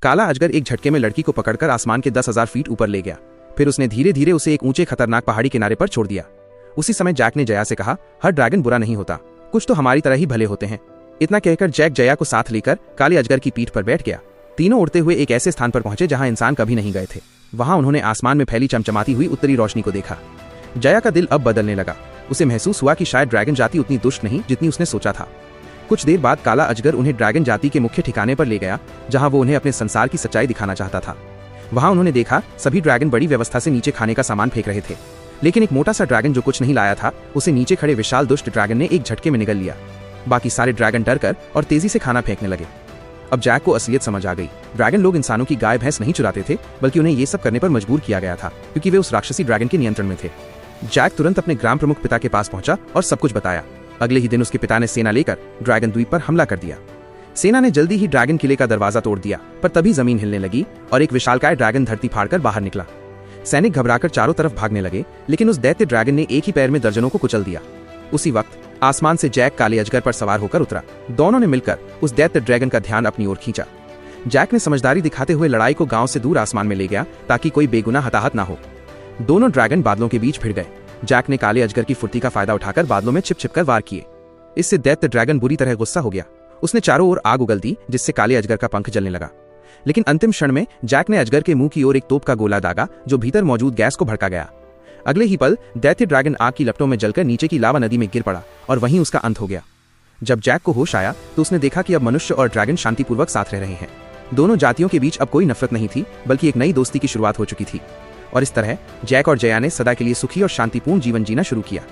काला अजगर एक झटके में लड़की को पकड़कर आसमान के 10,000 फीट ऊपर ले गया। फिर उसने धीरे धीरे उसे एक ऊंचे खतरनाक पहाड़ी किनारे पर छोड़ दिया। उसी समय जैक ने जया से कहा, हर ड्रैगन बुरा नहीं होता, कुछ तो हमारी तरह ही भले होते हैं। इतना कहकर जैक जया को साथ लेकर काले अजगर की पीठ पर बैठ गया। तीनों उड़ते हुए एक ऐसे स्थान पर पहुंचे जहां इंसान कभी नहीं गए थे। वहां उन्होंने आसमान में फैली चमचमाती हुई उत्तरी रोशनी को देखा। जया का दिल अब बदलने लगा। उसे महसूस हुआ कि शायद ड्रैगन जाति उतनी दुष्ट नहीं जितनी उसने सोचा था। कुछ देर बाद काला अजगर उन्हें ड्रैगन जाति के मुख्य ठिकाने पर ले गया, जहां वो उन्हें अपने संसार की सच्चाई दिखाना चाहता था। वहां उन्होंने देखा सभी ड्रैगन बड़ी व्यवस्था से नीचे खाने का सामान फेंक रहे थे, लेकिन एक मोटा सा ड्रैगन जो कुछ नहीं लाया था उसे नीचे खड़े विशाल दुष्ट ड्रैगन ने एक झटके में निगल लिया। बाकी सारे ड्रैगन डरकर और तेजी से खाना फेंकने लगे। अब जैक को असलियत समझ आ गई। ड्रैगन लोग इंसानों की गाय भैंस नहीं चुराते थे, बल्कि उन्हें ये सब करने पर मजबूर किया गया था क्योंकि वे उस राक्षसी ड्रैगन के नियंत्रण में थे। जैक तुरंत अपने ग्राम प्रमुख पिता के पास पहुंचा और सब कुछ बताया। अगले ही दिन उसके पिता ने सेना लेकर ड्रैगन द्वीप पर हमला कर दिया। सेना ने जल्दी ही ड्रैगन किले का दरवाजा तोड़ दिया, पर तभी जमीन हिलने लगी और एक विशालकाय ड्रैगन धरती फाड़कर बाहर निकला। सैनिक घबराकर चारों तरफ भागने लगे, लेकिन उस दैत्य ड्रैगन ने एक ही पैर में दर्जनों को कुचल दिया। उसी वक्त आसमान से जैक काले अजगर पर सवार होकर उतरा। दोनों ने मिलकर उस दैत्य ड्रैगन का ध्यान अपनी ओर खींचा। जैक ने समझदारी दिखाते हुए लड़ाई को गांव से दूर आसमान में ले गया ताकि कोई बेगुनाह हताहत ना हो। दोनों ड्रैगन बादलों के बीच भिड़ गए। जैक ने काले अजगर की फुर्ती का फायदा उठाकर बादलों में छिप छिपकर वार किए। इससे दैत्य ड्रैगन बुरी तरह गुस्सा हो गया। उसने चारों ओर आग उगल दी, जिससे काले अजगर का पंख जलने लगा। लेकिन अंतिम क्षण में जैक ने अजगर के मुंह की ओर एक तोप का गोला दागा, जो भीतर मौजूद गैस को भड़का गया। अगले ही पल दैत्य ड्रैगन आग की लपटों में जलकर नीचे की लावा नदी में गिर पड़ा और वहीं उसका अंत हो गया। जब जैक को होश आया तो उसने देखा कि अब मनुष्य और ड्रैगन शांतिपूर्वक साथ रह रहे हैं। दोनों जातियों के बीच अब कोई नफरत नहीं थी, बल्कि एक नई दोस्ती की शुरुआत हो चुकी थी। और इस तरह जैक और जया ने सदा के लिए सुखी और शांतिपूर्ण जीवन जीना शुरू किया।